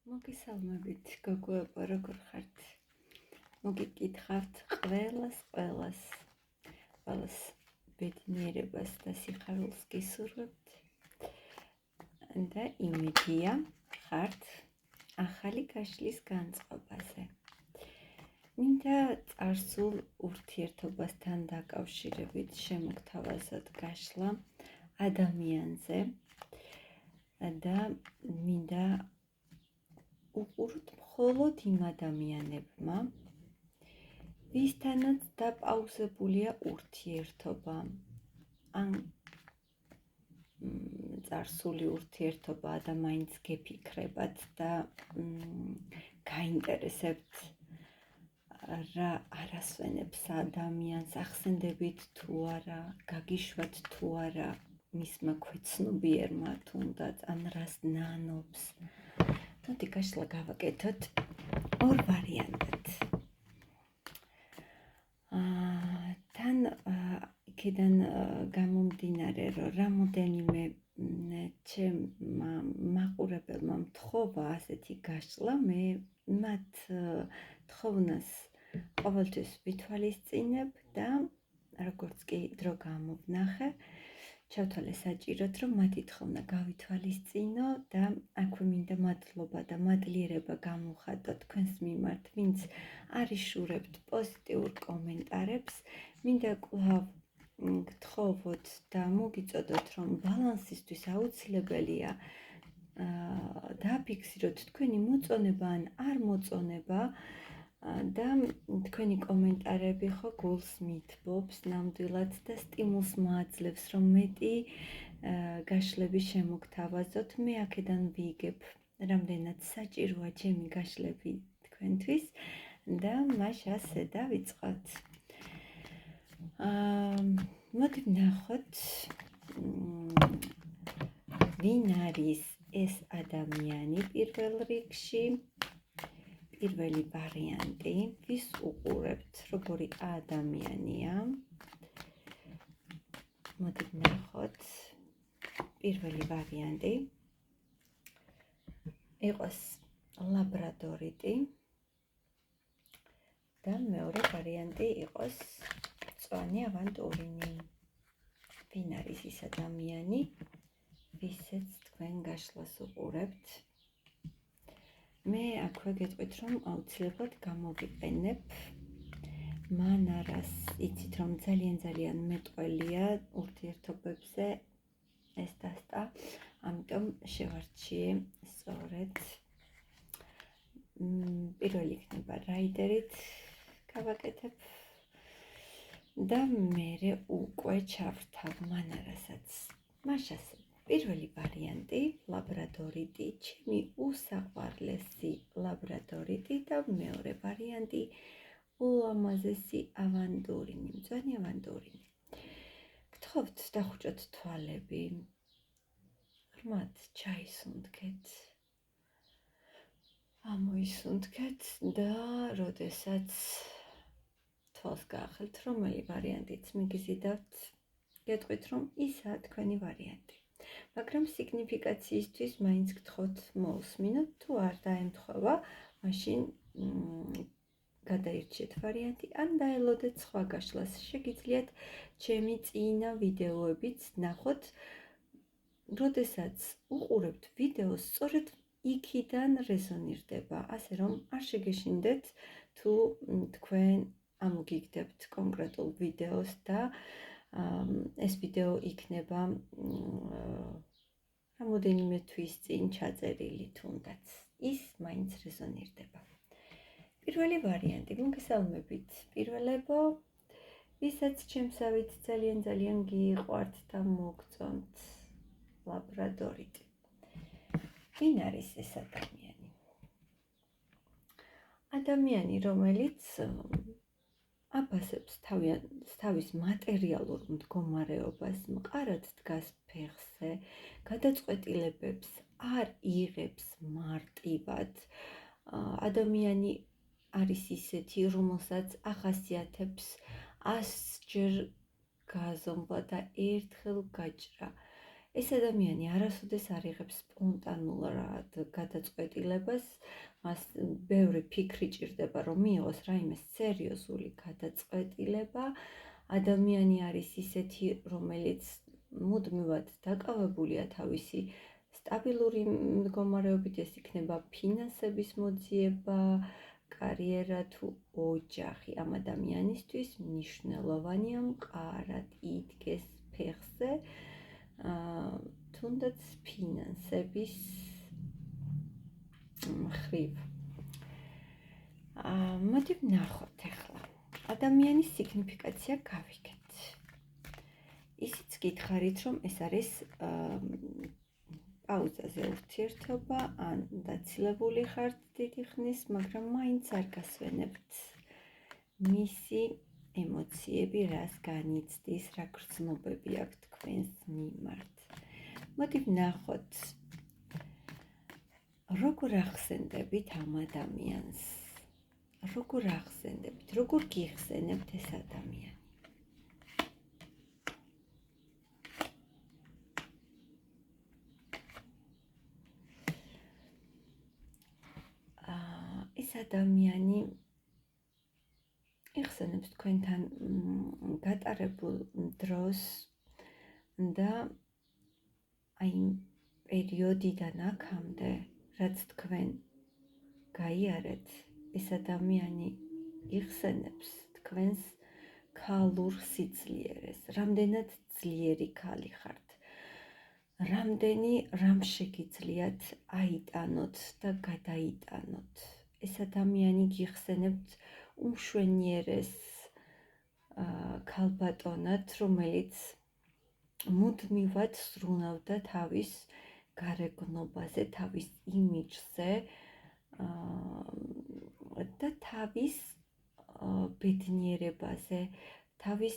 მოგესალმებით, გოგოებო, როგორ ხართ? მოგიკითხავთ ყველას ბედნიერებას და სიხარულს გისურვებთ და იმედია ხართ ახალი გაშლის განწყობაზე. მინდა წარსულ ურთიერთობასთან დაკავშირებით შემოგთავაზოთ გაშლა ადამიანზე და მინდა უყუროთ მხოლოდ იმ ადამიანებმა, ვისთანაც დაპაუზებულია ურთიერთობა, ან წარსული ურთიერთობაა და მაინც გეფიქრებათ და გაინტერესებთ რა არასვენებს ადამიანს, ახსენდებით თუ არა, გაგიშვათ თუ არა მისმა ქვეცნობიერმა თუნდაც, ან რას ნანობს. მოდი გაშლა გავაკეთოთ ორ ვარიანტად. თან იქიდან გამომდინარე, რომ რამოდენიმე ჩემმა მაყურებელმა მთხოვა ასეთი გაშლა, მე მათ თხოვნას ყოველთვის ვითვალისწინებ და როგორც კი დრო გამოვნახე, ჩავთვალე საჭიროდ, რომ მათი თხოვნა გავითვალისწინო და აქვე მინდა მადლობა და მადლიერება გამოვხატო თქვენს მიმართ, ვინც არიშურებთ პოზიტიურ კომენტარებს. მინდა კვლავ გთხოვოთ და მოგიწოდოთ, რომ ბალანსისთვის აუცილებელია დააფიქსიროთ თქვენი მოწონება ან არ მოწონება და თქვენი კომენტარები ხო გულს მითბობს ნამდვილად და სტიმულს მაძლევს, რომ მეტი გაშლები შემოგთავაზოთ. მე აქედან ვიგებ რამდენად საჭიროა ჩემი გაშლები თქვენთვის და მას ასე დავიწყოთ. მოდი ვნახოთ ვინ არის ეს ადამიანი პირველ რიგში. პირველი ვარიანტი, ვის უყურებთ, როგორი ადამიანია. მოდი ვნახოთ პირველი ვარიანტი იყოს ლაბრადორიტი და მეორე ვარიანტი იყოს მწვანე ავანტურინი. ვინ არის ის ადამიანი, ვისაც თქვენ გაშლას უყურებთ? მე აქვე გეტყვით, რომ აუცილებლად გამოვიყენებ მან არას იცით, რომ ძალიან მეტყველია ურთიერთობებზე ეს დასტა, ამიტომ შევარჩიე სწორედ პირველი იქნება რაიდერით გავაკეთებ და მერე უკვე ჩავრთავ მან არასაც. მაშასე პირველი ვარიანტი ლაბრადორიტი, ჩემი უსაყვარლესი ლაბრადორიტი და მეორე ვარიანტი ულამაზესი ავანტურინი, მწვანე ავანტურინი. გთხოვთ დახუჭოთ თვალები, ღრმად ჩაისუნთქეთ, ამოისუნთქეთ და როდესაც თვალს გაახელთ, რომელი ვარიანტიც მიგიზიდავთ, გეტყვით, რომ ისაა თქვენი ვარიანტი. მაგრამ სიგნიფიკაციისთვის მაინც გთხოვთ მოусმინოთ, თუ არ დაემთხვევა, მაშინ გადაირჩიეთ ვარიანტი, ან დაელოდეთ სხვა გაშლას. შეგიძლიათ ჩემი წინა ვიდეოებიც ნახოთ, როდესაც უყურებთ ვიდეოს, სწორედ იქიდან რეზონირდება, ასე რომ არ შეგეშინდეთ თუ თქვენ ამოგიგდებთ კონკრეტულ ვიდეოს და ეს ვიდეო იქნება რამოდენიმე თვის წინ ჩაწერილი თუნდაც. ის მაინც რეზონირდება. პირველი ვარიანტი, მოგესალმებით პირველებო, ვისაც ჩემსავით ძალიან გიყვართ და მოგწონთ ლაბრადორიტი. ვინ არის ეს ადამიანი? ადამიანი, რომელიც აბასებს თავის მატერიალურ მდგომარეობას, მყარად დგას ფეხზე, გადაწყვეტილებებს არ იღებს მარტივად. ადამიანი არის ისეთი, რომელსაც ახასიათებს 100 ჯერ გაზომვა და ერთხელ გაჭრა. ეს ადამიანი არასოდეს არ იღებს სპონტანურად გადაწყვეტილებას, მას ბევრი ფიქრი ჭირდება, რომ მიიღოს რაიმე სერიოზული გადაწყვეტილება. ადამიანი არის ისეთი, რომელიც მუდმივად დაკავებულია თავისი სტაბილური მდგომარეობით, ეს იქნება ფინანსების მოძიება, კარიერა თუ ოჯახი. ამ ადამიანისთვის მნიშვნელოვანია მყარად იდგეს ფეხზე, თუნდაც ფინანსების მხრივ. მოდი ვნახოთ ახლა. ადამიანის სიგნიფიკაცია გავიგეთ. ისიც გითხარით, რომ ეს არის პაუზაზე ურთიერთობა, ან დაცილებული ხართ დიდი ხნის, მაგრამ მაინც არ გასვენებთ მისი ემოციები, რას განიცდის, რა გრძნობები აქვს თქვენს მიმართ. მოდი ვნახოთ, როგორ ახსენდებით ამ ადამიანს, როგორ ახსენდებით, როგორ გიხსენებთ ეს ადამიანი. ეს ადამიანი იხსენებს თქვენთან გატარებულ დროს და აი პერიოდიდან აქამდე, რაც თქვენ გაიარეთ, ეს ადამიანი იხსენებს თქვენს ქალურ სიძლიერეს, რამდენად ძლიერი ქალი ხართ, რამდენი რამ შეგიძლიათ აიტანოთ და გადაიტანოთ. ეს ადამიანი გიხსენებთ უმშვენიერეს ქალბატონად, რომელიც მუდმივად ზრუნავდა თავის გარეგნობაზე, თავის იმიჯზე და თავის ბედნიერებაზე, თავის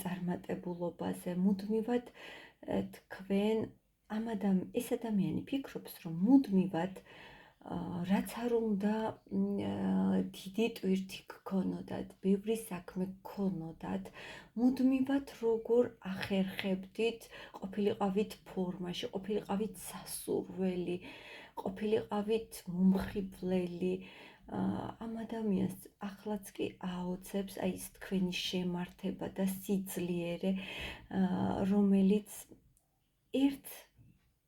წარმატებულობაზე. მუდმივად თქვენ ეს ადამიანი ფიქრობს, რომ მუდმივად რაც არ უნდა დიდი ტვირთი გქონოდათ, ბევრი საქმე გქონოდათ, მუდმივად როგორ ახერხებდით, ყოფილიყავით ფორმაში, ყოფილიყავით სასურველი, ყოფილიყავით მომხიბვლელი. ამ ადამიანს ახლაც კი აოცებს აი ეს თქვენი შემართება და სიძლიერე, რომელიც ერთ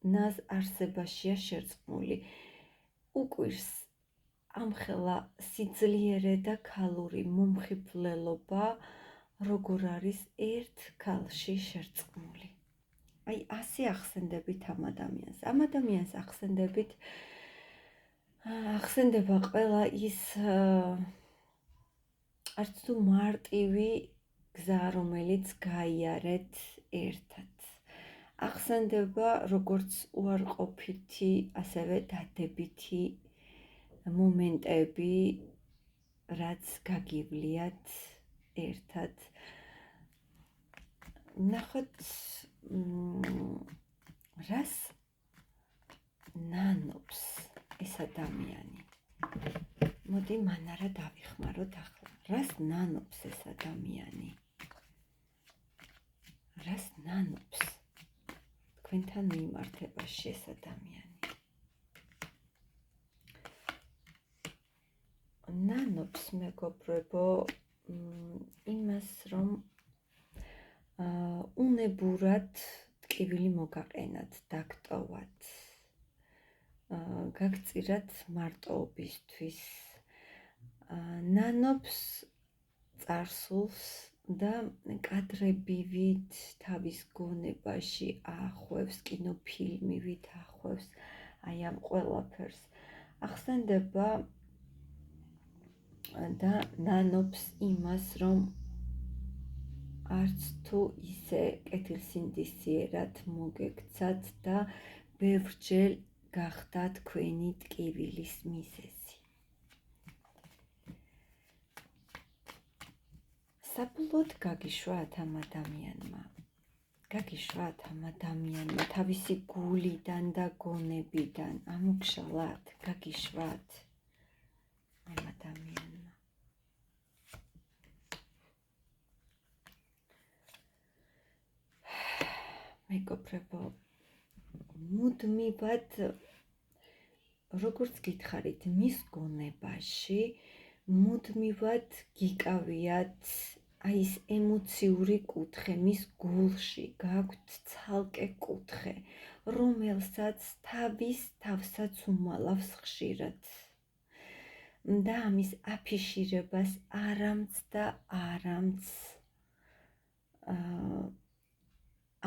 ნაზ არსებაშია შერწყმული. უკვირს ამხელა სიძლიერე და ქალური მომხიბვლელობა, როგორ არის ერთ ქალში შერწყმული. აი ასე ახსენდებით ამ ადამიანს. ამ ადამიანს ახსენდება ყველა ის არც თუ მარტივი გზა, რომელიც გაიარეთ ერთად. ახსენდება როგორც უარყოფითი, ასევე დადებითი მომენტები, რაც გაგივლიათ ერთად. ნახოთ, რას ნანობს ეს ადამიანი. მოდი მან არა დავიხმაროთ ახლა. რას ნანობს ეს ადამიანი? რას ნანობს თქვენთან მიმართებაში ეს ადამიანი? ნანობს, მეგობრებო, იმას, რომ უნებურად ტკივილი მოგაყენათ, დაგტოვათ, გაგწირათ მარტოობისთვის. ნანობს წარსულს და კადრებივით თავის გონებაში ახვევს, კინოფილმივით ახვევს აი ამ ყველაფერს. ახსენდება და ნანობს იმას, რომ არც თუ ისე კეთილსინდისიერად მოგექცათ და ბევრჯერ გახდა თქვენი ტკივილის მიზეზი. საბოლოოდ გაგიშვათ ამ ადამიანმა, თავისი გულიდან და გონებიდან ამოგშალათ, გაგიშვათ ამ ადამიანმა. მეგობრებო, მუდმივად როგორც გითხარით, მის გონებაში მუდმივად გიკავიათ აი ეს ემოციური კუთხე, მის გულში გაქვთ ცალკე კუთხე, რომელსაც თავის თავსაც უმალავს ხშირად. და ამის აფიშირებას არამც და არამც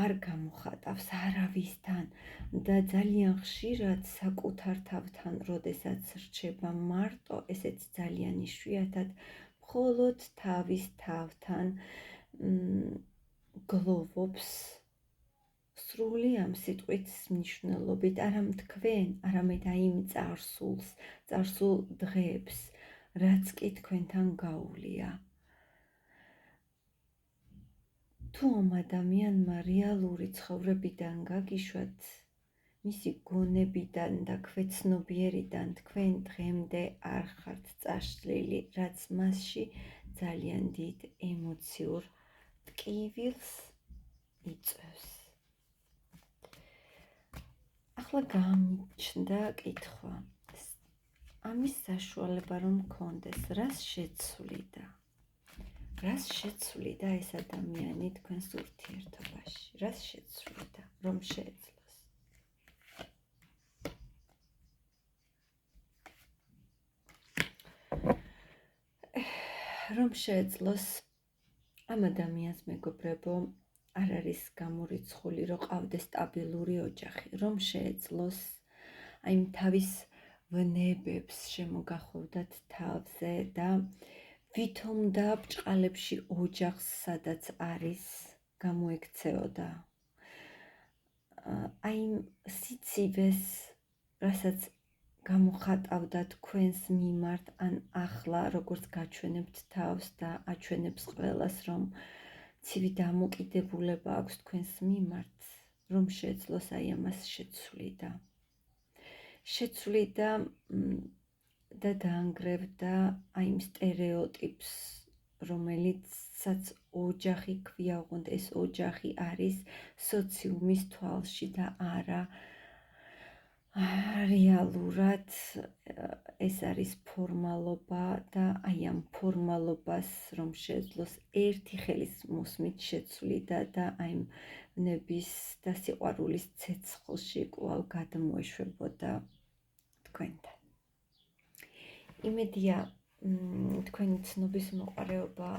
არ გამოხატავს არავისთან და ძალიან ხშირად საკუთარ თავთან, როდესაც რჩება მარტო, ესეც ძალიან იშვიათად, მხოლოდ თავის თავთან გლოვობს სრული ამ სიტყვის მნიშვნელობით, არა თქვენ, არამედ აი იმ წარსულ დღეებს, რაც კი თქვენთან გაუვლია. თუ ამ ადამიანმა რეალური ცხოვრებიდან გაგიშვათ, მისი გონებიდან და ქვეცნობიერიდან თქვენ დღემდე არ ხართ წაშლილი, რაც მასში ძალიან დიდ ემოციურ ტკივილს იწვევს. ახლა გამჩნდა კითხვა, ამის საშუალება რომ მქონდეს, რას შეცვლიდა? რას შეცვლიდა ეს ადამიანი თქვენს ურთიერთობაში? რას შეცვლიდა, რომ შეეძლოს? რომ შეეძლოს ამ ადამიანს, მეგობრებო, არ არის გამორიცხული, რომ ყავდეს სტაბილური ოჯახი, რომ შეეძლოს აი თავის ვნებებს შემოგახვევდათ თავზე და ვითომ და ბრჭყალებში ოჯახს, სადაც არის, გამოექცეოდა. აი სიცივეს, რასაც გამოხატავდა თქვენს მიმართ, ან ახლა როგორც გაჩვენებთ თავს და აჩვენებს ყველას, რომ ცივი დამოკიდებულება აქვს თქვენს მიმართ, რომ შეეძლოს აი ამას შეცვლიდა. შეცვლიდა და დაანგრევდა აი იმ სტერეოტიპს, რომელიცაც ოჯახი ქვია, ოღონდ ეს ოჯახი არის სოციუმის თვალში და არა რეალურად ეს არის ფორმალობა და აი ამ ფორმალობას რომ შეეძლოს ერთი ხელის მოსმით შეცვლიდა და აი ნების და სიყვარულის ცეცხლში კვლავ გადმოეშვებოდა თქვენთან. იმედია თქვენი ცნობის მოყარეობა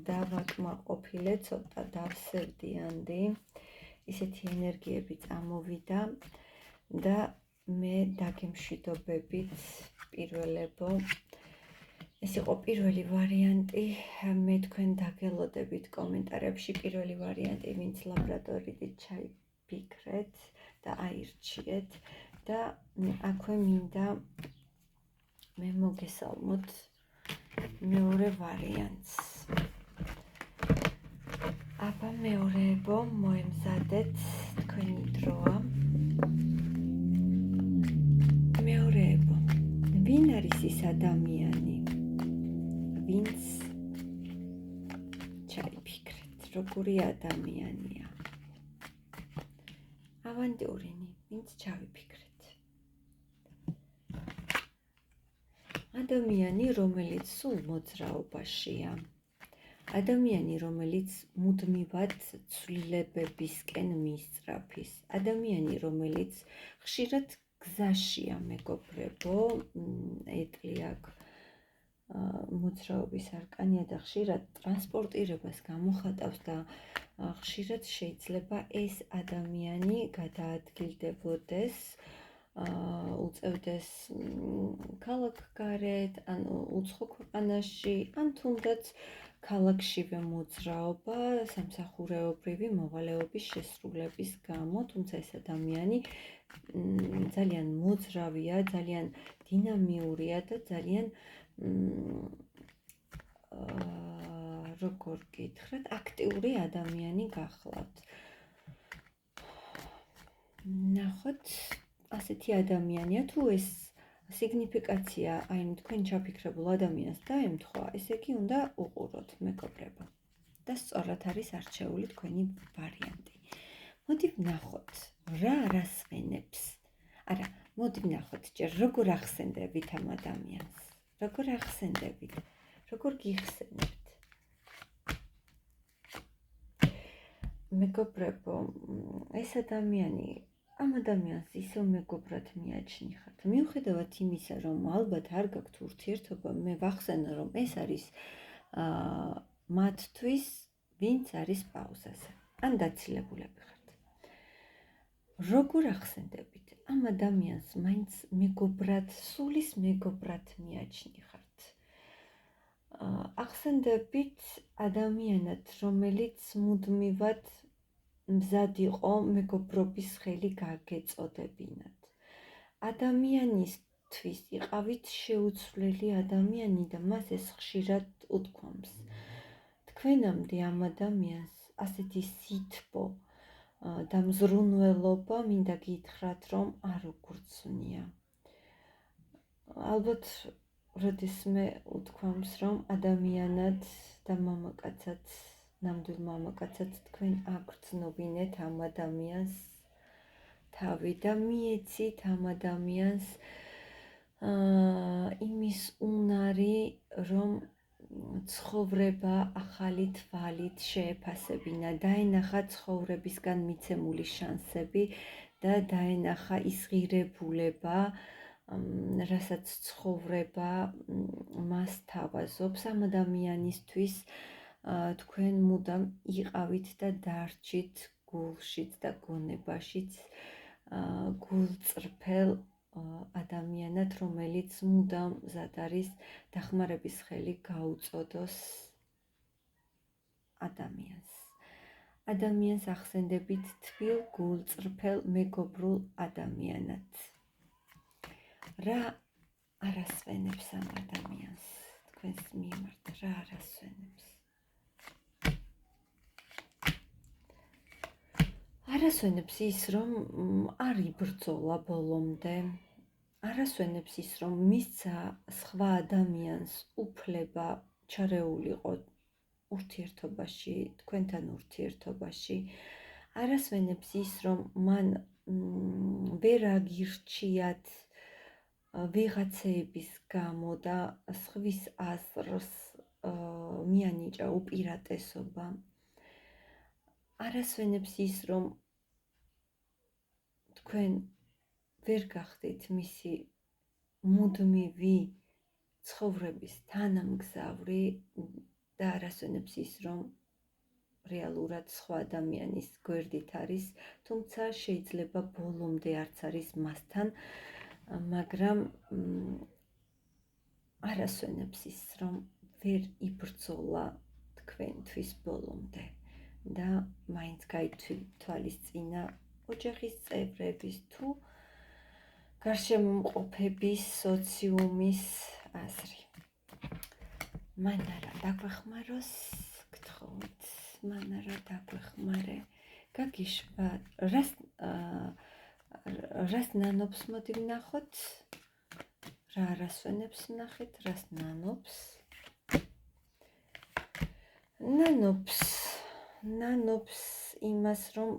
დავაკმაყოფილე, ცოტა დავსევდიანდი, ისეთი ენერგიები წამოვიდა და მე დაგემშვიდობებით პირველებო. ეს იყო პირველი ვარიანტი, მე თქვენ დაგელოდებით კომენტარებში პირველი ვარიანტი, ვინც ლაბორატორიით ჩაიფიქრეთ და აირჩიეთ და აქვე მინდა მე მოგესალმოთ მეორე ვარიანტს. აბა მეორეებო, მოემზადეთ, თქვენი დროა. მეორეებო, ვინ არის ის ადამიანი, ვინც ჩაიფიქრეთ, როგორი ადამიანია? ავანტიურინი, ვინც ჩავიფიქრეთ. ადამიანი, რომელიც სულ მოძრაობაშია. ადამიანი, რომელიც მუდმივად ცვლილებებისკენ მისწრაფის. ადამიანი, რომელიც ხშირად გზაშია, მეგობრებო, ეტლი აქ მოძრაობის არკანია და ხშირად ტრანსპორტირებას გამოხატავს და ხშირად შეიძლება ეს ადამიანი გადაადგილდებოდეს, უწევდეს ქალაქგარეთ, ან უცხო ქვეყანაში, ან თუნდაც ქალაქშივე მოძრაობა სამსახურეობრივი მოვალეობის შესრულების გამო, თუმცა ეს ადამიანი ძალიან მოძრავია, ძალიან დინამიურია და ძალიან როგორ გითხრათ, აქტიური ადამიანი გახლავთ. ნახოთ, ასეთი ადამიანია, თუ ეს სიგნიფიკაცია აი თქვენ ჩაფიქრებულ ადამიანს დაემთხვა, ესე იგი უნდა უყუროთ, მეგობრებო. და სწორად არის არჩეული თქვენი ვარიანტი. მოდი ვნახოთ რა არასვენებს. არა, მოდი ვნახოთ ჯერ როგორ ახსენდებით ამ ადამიანს. როგორ ახსენდებით? როგორ გიხსენებთ? მეგობრებო, ეს ადამიანი ამ ადამიანს ისევ მეგობრად მიაჩნიხართ. მიუხედავად იმისა, რომ ალბათ არ გაქვთ ურთიერთობა, მე ვახსენე, რომ ეს არის მათთვის, ვინც არის პაუზაზე. ან დაცილებულები ხართ. როგორ ახსენდებით? ამ ადამიანს მაინც მეგობრად, სულის მეგობრად მიაჩნიხართ. ახსენდებით ადამიანად, რომელიც მუდმივად მზად იყო მეგობრობის ხელი გაგეწოდებინათ. ადამიანისთვის იყავით შეუცვლელი ადამიანი და მას ეს ხშირად უთქვამს. თქვენამდე ამ ადამიანს ასეთი სითბო და მზრუნველობა მინდა გითხრათ, რომ არ უგრძნია. ალბათ როდესმე უთქვამს, რომ ადამიანად და მამაკაცად, ნამდვილ მამაკაცად თქვენ აგრძნობინეთ ამ ადამიანს თავი და მიეცით ამ ადამიანს იმის უნარი, რომ ცხოვრება ახალი თვალით შეეფასებინა, დაენახა ცხოვრებისგან მიცემული შანსები და დაენახა ის ღირებულება, რასაც ცხოვრება მას თავაზობს. ამ ადამიანისთვის თქვენ მუდამ იყავით და დარჩით გულშიც და გონებაშიც გულწრფელ ადამიანად, რომელიც მუდამ მზად არის დახმარების ხელი გაუწოდოს ადამიანს. ადამიანს ახსენდებით თბილ, გულწრფელ, მეგობრულ ადამიანად. რა არასვენებს ამ ადამიანს? თქვენს მიმართ რა არასვენებს? არასვენებს ის, რომ არ იბრძოლა ბოლომდე. არასვენებს ის, რომ მისცა სხვა ადამიანს უფლება ჩარეულიყო ურთიერთობაში, თქვენთან ურთიერთობაში. არასვენებს ის, რომ მან ვერ აგირჩიათ ვიღაცეების გამო და სხვის აზრს მიანიჭა უპირატესობა. არასვენებს ის, რომ თქვენ ვერ გახდით მისი მუდმივი ცხოვრების თანამგზავრი და არასვენებს ის, რომ რეალურად სხვა ადამიანის გვერდით არის, თუმცა შეიძლება ბოლომდე არც არის მასთან, მაგრამ არასვენებს ის, რომ ვერ იბრძოლა თქვენთვის ბოლომდე და მაინც გაითვალისწინა ოჯახის წევრების თუ გარშემომყოფების, სოციუმის აზრი. მან არა დაგვეხმაროს, გთხოვთ, მან არა დაგვეხმარე. გაგიშვა, რას ნანობს მოდი ვნახოთ? რა არასვენებს ვნახეთ, რას ნანობს? ნანობს იმას, რომ